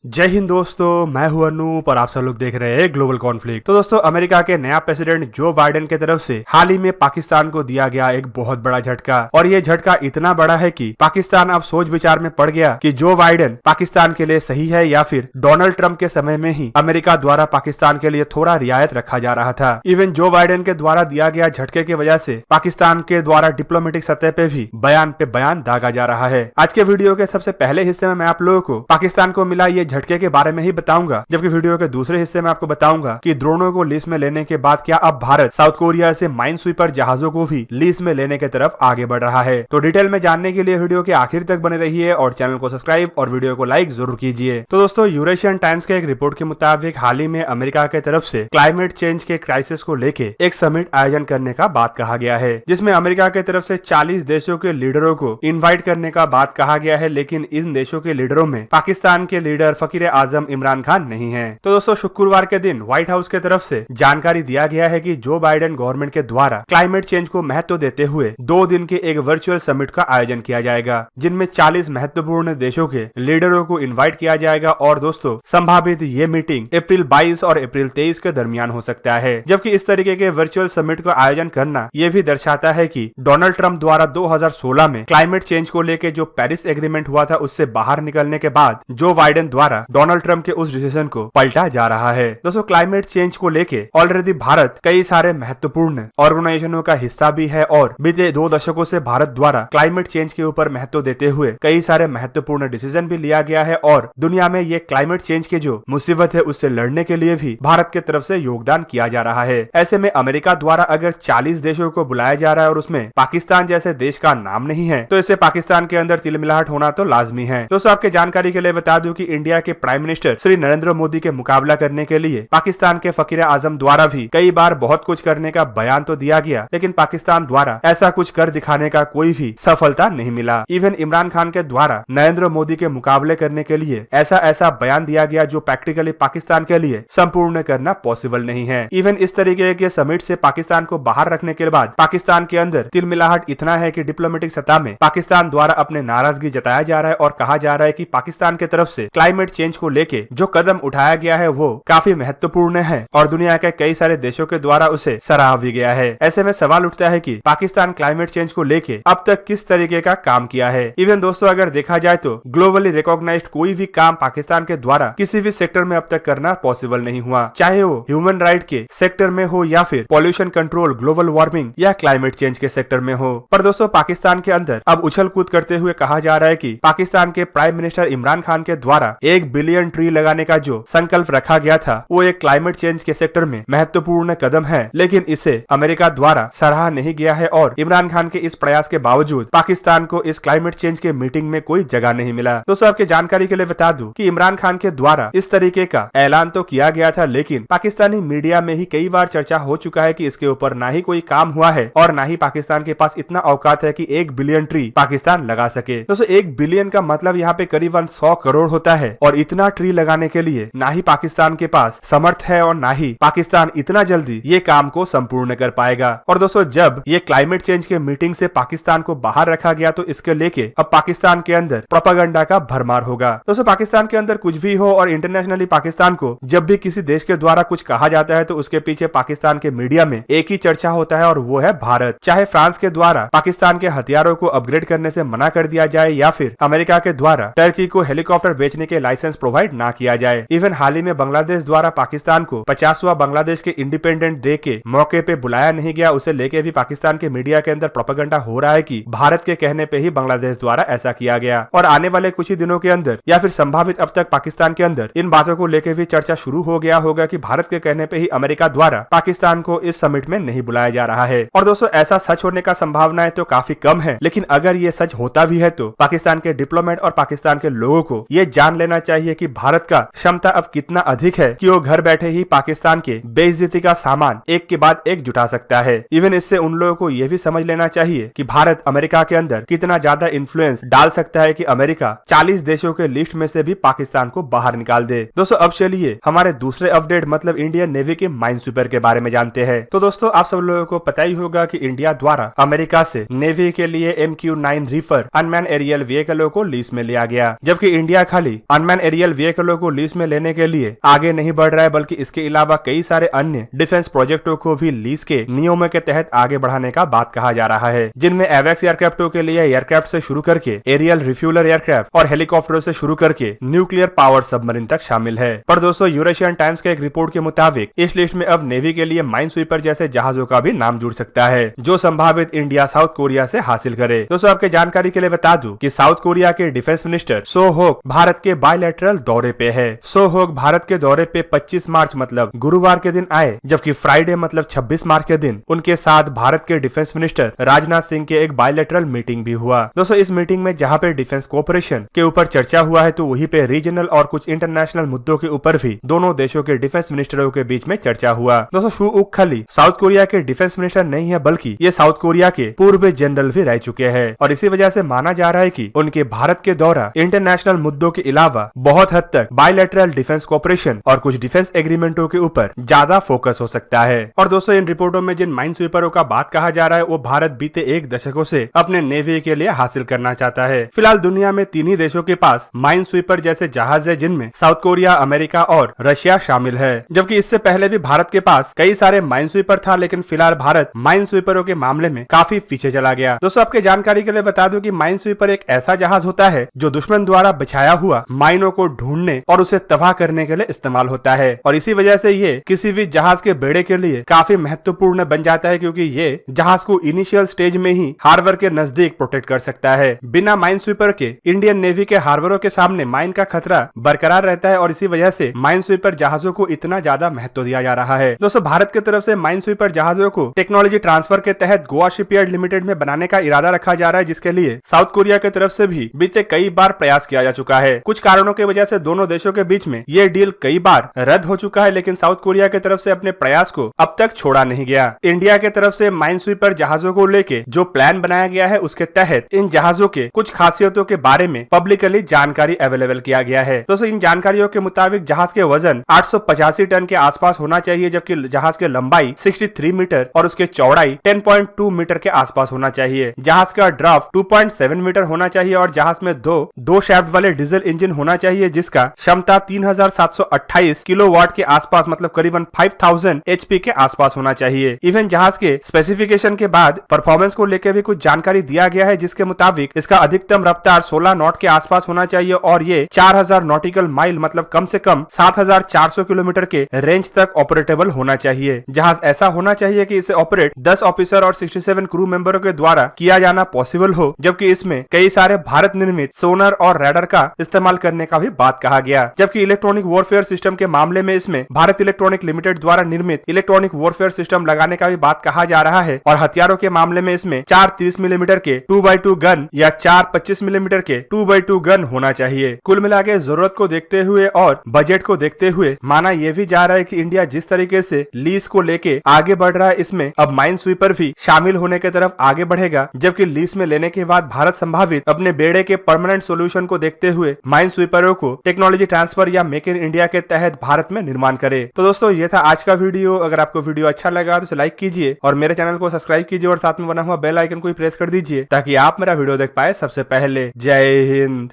जय हिंद दोस्तों, मैं हूं अनूप और आप सब लोग देख रहे हैं ग्लोबल कॉन्फ्लिक्ट। तो दोस्तों, अमेरिका के नया प्रेसिडेंट जो बाइडेन की तरफ से हाल ही में पाकिस्तान को दिया गया एक बहुत बड़ा झटका, और ये झटका इतना बड़ा है कि पाकिस्तान अब सोच विचार में पड़ गया कि जो बाइडेन पाकिस्तान के लिए सही है या फिर डोनाल्ड ट्रंप के समय में ही अमेरिका द्वारा पाकिस्तान के लिए थोड़ा रियायत रखा जा रहा था। इवन जो बाइडेन के द्वारा दिया गया झटके की वजह से पाकिस्तान के द्वारा डिप्लोमेटिक सतह पे भी बयान पे बयान दागा जा रहा है। आज के वीडियो के सबसे पहले हिस्से में मैं आप लोगों को पाकिस्तान को मिला ये झटके के बारे में ही बताऊंगा, जबकि वीडियो के दूसरे हिस्से में आपको बताऊंगा कि ड्रोनों को लीज में लेने के बाद क्या अब भारत साउथ कोरिया से माइन स्वीपर जहाजों को भी लीज में लेने की तरफ आगे बढ़ रहा है। तो डिटेल में जानने के लिए वीडियो के आखिर तक बने रहिए और चैनल को सब्सक्राइब और वीडियो को लाइक जरूर कीजिए। तो दोस्तों, यूरेशियन टाइम्स के एक रिपोर्ट के मुताबिक हाल ही में अमेरिका की तरफ से क्लाइमेट चेंज के क्राइसिस को लेके एक समिट आयोजन करने का बात कहा गया है, जिसमें अमेरिका की तरफ से 40 देशों के लीडरों को इन्वाइट करने का बात कहा गया है। लेकिन इन देशों के लीडरों में पाकिस्तान के लीडर फकीर आजम इमरान खान नहीं है। तो दोस्तों, शुक्रवार के दिन व्हाइट हाउस की तरफ से जानकारी दिया गया है कि जो बाइडेन गवर्नमेंट के द्वारा क्लाइमेट चेंज को महत्व देते हुए 2 दिन के एक वर्चुअल समिट का आयोजन किया जाएगा, जिनमें 40 महत्वपूर्ण देशों के लीडरों को इन्वाइट किया जाएगा। और दोस्तों, संभावित ये मीटिंग अप्रैल 22 और अप्रैल 23 के दरमियान हो सकता है। जबकि इस तरीके के वर्चुअल समिट का आयोजन करना ये भी दर्शाता है कि डोनाल्ड ट्रंप द्वारा 2016 में क्लाइमेट चेंज को लेकर जो पेरिस एग्रीमेंट हुआ था उससे बाहर निकलने के बाद जो बाइडेन द्वारा डोनाल्ड ट्रंप के उस डिसीजन को पलटा जा रहा है। दोस्तों, क्लाइमेट चेंज को लेके ऑलरेडी भारत कई सारे महत्वपूर्ण ऑर्गेनाइजेशनों का हिस्सा भी है और बीते 2 दशकों से भारत द्वारा क्लाइमेट चेंज के ऊपर महत्व देते हुए कई सारे महत्वपूर्ण डिसीजन भी लिया गया है। और दुनिया में ये क्लाइमेट चेंज की जो मुसीबत है उससे लड़ने के लिए भी भारत की तरफ से योगदान किया जा रहा है। ऐसे में अमेरिका द्वारा अगर 40 देशों को बुलाया जा रहा है और उसमें पाकिस्तान जैसे देश का नाम नहीं है, तो इससे पाकिस्तान के अंदर तिलमिलाहट होना तो लाजमी है। दोस्तों, आपके जानकारी के लिए बता दूं कि इंडिया के प्राइम मिनिस्टर श्री नरेंद्र मोदी के मुकाबला करने के लिए पाकिस्तान के फकीर आजम द्वारा भी कई बार बहुत कुछ करने का बयान तो दिया गया, लेकिन पाकिस्तान द्वारा ऐसा कुछ कर दिखाने का कोई भी सफलता नहीं मिला। इवन इमरान खान के द्वारा नरेंद्र मोदी के मुकाबले करने के लिए ऐसा बयान दिया गया जो प्रैक्टिकली पाकिस्तान के लिए संपूर्ण करना पॉसिबल नहीं है। इवन इस तरीके के समिट से पाकिस्तान को बाहर रखने के बाद पाकिस्तान के अंदर तिलमिलाहट इतना है कि डिप्लोमेटिक सतह में पाकिस्तान द्वारा अपने नाराजगी जताया जा रहा है और कहा जा रहा है कि पाकिस्तान की तरफ से क्लाइमेट चेंज को लेके जो कदम उठाया गया है वो काफी महत्वपूर्ण है और दुनिया के कई सारे देशों के द्वारा उसे सराहा भी गया है। ऐसे में सवाल उठता है कि पाकिस्तान क्लाइमेट चेंज को लेके अब तक किस तरीके का काम किया है। इवन दोस्तों, अगर देखा जाए तो ग्लोबली रिकॉग्नाइज्ड कोई भी काम पाकिस्तान के द्वारा किसी भी सेक्टर में अब तक करना पॉसिबल नहीं हुआ, चाहे वो ह्यूमन राइट के सेक्टर में हो या फिर पॉल्यूशन कंट्रोल, ग्लोबल वार्मिंग या क्लाइमेट चेंज के सेक्टर में हो। पर दोस्तों, पाकिस्तान के अंदर अब उछल कूद करते हुए कहा जा रहा है कि पाकिस्तान के प्राइम मिनिस्टर इमरान खान के द्वारा 1 बिलियन ट्री लगाने का जो संकल्प रखा गया था वो एक क्लाइमेट चेंज के सेक्टर में महत्वपूर्ण कदम है, लेकिन इसे अमेरिका द्वारा सराहा नहीं गया है। और इमरान खान के इस प्रयास के बावजूद पाकिस्तान को इस क्लाइमेट चेंज के मीटिंग में कोई जगह नहीं मिला। दोस्तों, आपके जानकारी के लिए बता दूं कि इमरान खान के द्वारा इस तरीके का ऐलान तो किया गया था, लेकिन पाकिस्तानी मीडिया में ही कई बार चर्चा हो चुका है कि इसके ऊपर ना ही कोई काम हुआ है और ना ही पाकिस्तान के पास इतना औकात है कि 1 बिलियन ट्री पाकिस्तान लगा सके। दोस्तों, 1 बिलियन का मतलब यहाँ पे करीबन 100 करोड़ होता है और इतना ट्री लगाने के लिए ना ही पाकिस्तान के पास समर्थ है और ना ही पाकिस्तान इतना जल्दी ये काम को संपूर्ण कर पाएगा। और दोस्तों, जब ये क्लाइमेट चेंज के मीटिंग से पाकिस्तान को बाहर रखा गया तो इसके लेके अब पाकिस्तान के अंदर प्रोपेगेंडा का भरमार होगा। दोस्तों, पाकिस्तान के अंदर कुछ भी हो और इंटरनेशनली पाकिस्तान को जब भी किसी देश के द्वारा कुछ कहा जाता है तो उसके पीछे पाकिस्तान के मीडिया में एक ही चर्चा होता है और वो है भारत। चाहे फ्रांस के द्वारा पाकिस्तान के हथियारों को अपग्रेड करने से मना कर दिया जाए या फिर अमेरिका के द्वारा टर्की को हेलीकॉप्टर बेचने के लाइसेंस प्रोवाइड ना किया जाए। इवन हाल ही में बांग्लादेश द्वारा पाकिस्तान को 50वां बांग्लादेश के इंडिपेंडेंट डे के मौके पे बुलाया नहीं गया, उसे लेके भी पाकिस्तान के मीडिया के अंदर प्रोपेगेंडा हो रहा है कि भारत के कहने पे ही बांग्लादेश द्वारा ऐसा किया गया। और आने वाले कुछ ही दिनों के अंदर या फिर संभावित अब तक पाकिस्तान के अंदर इन बातों को लेकर भी चर्चा शुरू हो गया होगा कि भारत के कहने पे ही अमेरिका द्वारा पाकिस्तान को इस समिट में नहीं बुलाया जा रहा है। और दोस्तों, ऐसा सच होने का संभावनाएं तो काफी कम है, लेकिन अगर ये सच होता भी है तो पाकिस्तान के डिप्लोमेट और पाकिस्तान के लोगों को ये जान लेना चाहिए कि भारत का क्षमता अब कितना अधिक है कि वो घर बैठे ही पाकिस्तान के बेइज्जती का सामान एक के बाद एक जुटा सकता है। इवन इससे उन लोगों को यह भी समझ लेना चाहिए कि भारत अमेरिका के अंदर कितना ज्यादा इन्फ्लुएंस डाल सकता है कि अमेरिका 40 देशों के लिस्ट में से भी पाकिस्तान को बाहर निकाल दे। दोस्तों, अब चलिए हमारे दूसरे अपडेट मतलब इंडियन नेवी के माइन स्वीपर के बारे में जानते हैं। तो दोस्तों, आप सब लोगों को पता ही होगा कि इंडिया द्वारा अमेरिका से नेवी के लिए MQ-9 रीफर अनमैन एरियल व्हीकलों को लीज में लिया गया, जबकि इंडिया खाली अनमैन अनमैन एरियल व्हीकलों को लीज में लेने के लिए आगे नहीं बढ़ रहा है, बल्कि इसके अलावा कई सारे अन्य डिफेंस प्रोजेक्टों को भी लीज के नियमों के तहत आगे बढ़ाने का बात कहा जा रहा है, जिनमें एवेक्स एयरक्राफ्टों के लिए एयरक्राफ्ट से शुरू करके एरियल रिफ्यूलर एयरक्राफ्ट और हेलीकॉप्टरों से शुरू करके न्यूक्लियर पावर सबमरीन तक शामिल है। पर दोस्तों, यूरेशियन टाइम्स के एक रिपोर्ट के मुताबिक इस लिस्ट में अब नेवी के लिए माइन स्वीपर जैसे जहाजों का भी नाम जुड़ सकता है, जो संभावित इंडिया साउथ कोरिया से हासिल करे। दोस्तों, आपके जानकारी के लिए बता दूं कि साउथ कोरिया के डिफेंस मिनिस्टर सो होक भारत के बायलैटरल दौरे पे है। सो होक भारत के दौरे पे 25 मार्च मतलब गुरुवार के दिन आए, जबकि फ्राइडे मतलब 26 मार्च के दिन उनके साथ भारत के डिफेंस मिनिस्टर राजनाथ सिंह के एक बायलैटरल मीटिंग भी हुआ। दोस्तों, इस मीटिंग में जहां पे डिफेंस कोऑपरेशन के ऊपर चर्चा हुआ है, तो वहीं पे रीजनल और कुछ इंटरनेशनल मुद्दों के ऊपर भी दोनों देशों के डिफेंस मिनिस्टरों के बीच में चर्चा हुआ। दोस्तों, शू उक खली साउथ कोरिया के डिफेंस मिनिस्टर नहीं है, बल्कि ये साउथ कोरिया के पूर्व जनरल भी रह चुके हैं, और इसी वजह से माना जा रहा है कि उनके भारत के दौरा इंटरनेशनल मुद्दों के अलावा बहुत हद तक बायलैटरल डिफेंस कोऑपरेशन और कुछ डिफेंस एग्रीमेंटों के ऊपर ज्यादा फोकस हो सकता है। और दोस्तों, इन रिपोर्टों में जिन माइन स्वीपरों का बात कहा जा रहा है, वो भारत बीते एक दशकों से अपने नेवी के लिए हासिल करना चाहता है। फिलहाल दुनिया में 3 ही देशों के पास माइन स्वीपर जैसे जहाज है, जिनमें साउथ कोरिया, अमेरिका और रशिया शामिल है, जबकि इससे पहले भी भारत के पास कई सारे माइन स्वीपर था, लेकिन फिलहाल भारत माइन स्वीपरों के मामले में काफी पीछे चला गया। दोस्तों, आपके जानकारी के लिए बता दूं कि माइन स्वीपर एक ऐसा जहाज होता है जो दुश्मन द्वारा बिछाया हुआ माइनों को ढूंढने और उसे तबाह करने के लिए इस्तेमाल होता है, और इसी वजह से ये किसी भी जहाज के बेड़े के लिए काफी महत्वपूर्ण बन जाता है, क्योंकि ये जहाज को इनिशियल स्टेज में ही हार्बर के नजदीक प्रोटेक्ट कर सकता है। बिना माइन स्वीपर के इंडियन नेवी के हार्बरों के सामने माइन का खतरा बरकरार रहता है, और इसी वजह से माइन स्वीपर जहाजों को इतना ज्यादा महत्व दिया जा रहा है। दोस्तों, भारत की तरफ से माइन स्वीपर जहाजों को टेक्नोलॉजी ट्रांसफर के तहत गोवा शिपयार्ड लिमिटेड में बनाने का इरादा रखा जा रहा है, जिसके लिए साउथ कोरिया की तरफ से भी बीते कई बार प्रयास किया जा चुका है। कुछ कारणों की वजह से दोनों देशों के बीच में ये डील कई बार रद्द हो चुका है, लेकिन साउथ कोरिया की तरफ से अपने प्रयास को अब तक छोड़ा नहीं गया। इंडिया की तरफ से माइन स्वीपर जहाजों को लेके जो प्लान बनाया गया है, उसके तहत इन जहाजों के कुछ खासियतों के बारे में पब्लिकली जानकारी अवेलेबल किया गया है। दोस्तों, इन जानकारियों के मुताबिक जहाज के वजन 885 टन के आसपास होना चाहिए, जबकि जहाज की लंबाई 63 मीटर और उसके चौड़ाई 10.2 मीटर के आसपास होना चाहिए। जहाज का ड्राफ्ट 2.7 मीटर होना चाहिए और जहाज में दो शाफ्ट वाले डीजल इंजन होना चाहिए, जिसका क्षमता 3728 किलोवाट के आसपास मतलब करीबन 5000 एचपी के आसपास होना चाहिए। इवन जहाज के स्पेसिफिकेशन के बाद परफॉर्मेंस को लेकर भी कुछ जानकारी दिया गया है, जिसके मुताबिक इसका अधिकतम रफ्तार 16 नॉट के आसपास होना चाहिए और ये 4000 नॉटिकल माइल मतलब कम से कम 7400 किलोमीटर के रेंज तक ऑपरेटेबल होना चाहिए। जहाज ऐसा होना चाहिए कि इसे ऑपरेट 10 ऑफिसर और 67 क्रू मेंबरों के द्वारा किया जाना पॉसिबल हो, जबकि इसमें कई सारे भारत निर्मित सोनर और रडार का इस्तेमाल करने का भी बात कहा गया। जबकि इलेक्ट्रॉनिक वॉरफेयर सिस्टम के मामले में इसमें भारत इलेक्ट्रॉनिक लिमिटेड द्वारा निर्मित इलेक्ट्रॉनिक वॉरफेयर सिस्टम लगाने का भी बात कहा जा रहा है, और हथियारों के मामले में इसमें 4 30 मिलीमीटर के 2x2 गन या 4 25 मिलीमीटर के 2x2 गन होना चाहिए। कुल मिला के जरूरत को देखते हुए और बजट को देखते हुए माना यह भी जा रहा है कि इंडिया जिस तरीके से लीज को लेके आगे बढ़ रहा है, इसमें अब माइन स्वीपर भी शामिल होने की तरफ आगे बढ़ेगा, जबकि लीज में लेने के बाद भारत संभावित अपने बेड़े के परमानेंट सोल्यूशन को देखते हुए माइन स्वीपरों को टेक्नोलॉजी ट्रांसफर या मेक इन इंडिया के तहत भारत में निर्माण करे। तो दोस्तों, ये था आज का वीडियो। अगर आपको वीडियो अच्छा लगा तो लाइक कीजिए और मेरे चैनल को सब्सक्राइब कीजिए और साथ में बना हुआ बेल आइकन को प्रेस कर दीजिए, ताकि आप मेरा वीडियो देख पाए सबसे पहले। जय हिंद।